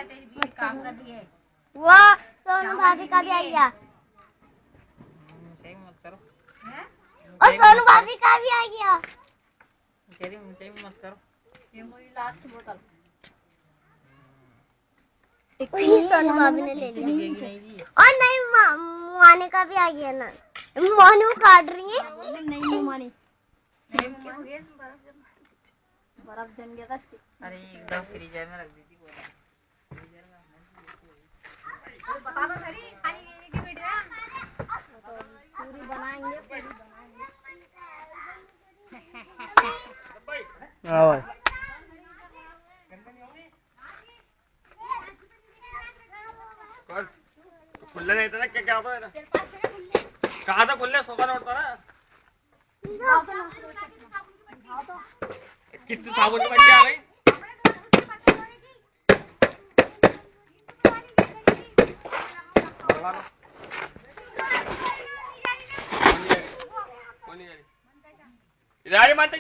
है तेरी दीदी काम कर रही है। वो सोनू भाभी का भी आ गया। सही मत करो। और सोनू भाभी का भी आ गया। कह रही हूँ सही मत करो। ये मेरी लास्ट बोतल। वही सोनू भाभी ने ले लिया। और नहीं माने का भी आ गया ना। मानू काट रही है। नहीं मुँह मानी। बर्फ जम गया था इसकी। अरे एकदम फ्रीजर में रख दी थी बोला। फ्रीजर में बता दो सही खाली लेने की वीडियो है। पूरी बनाएंगे पूरी बनाएंगे। खुले नहीं था ना क्या होता है ना कहाँ था खुले सोफा लौटता ना कितने साबुन बन के आ गई इधर मानते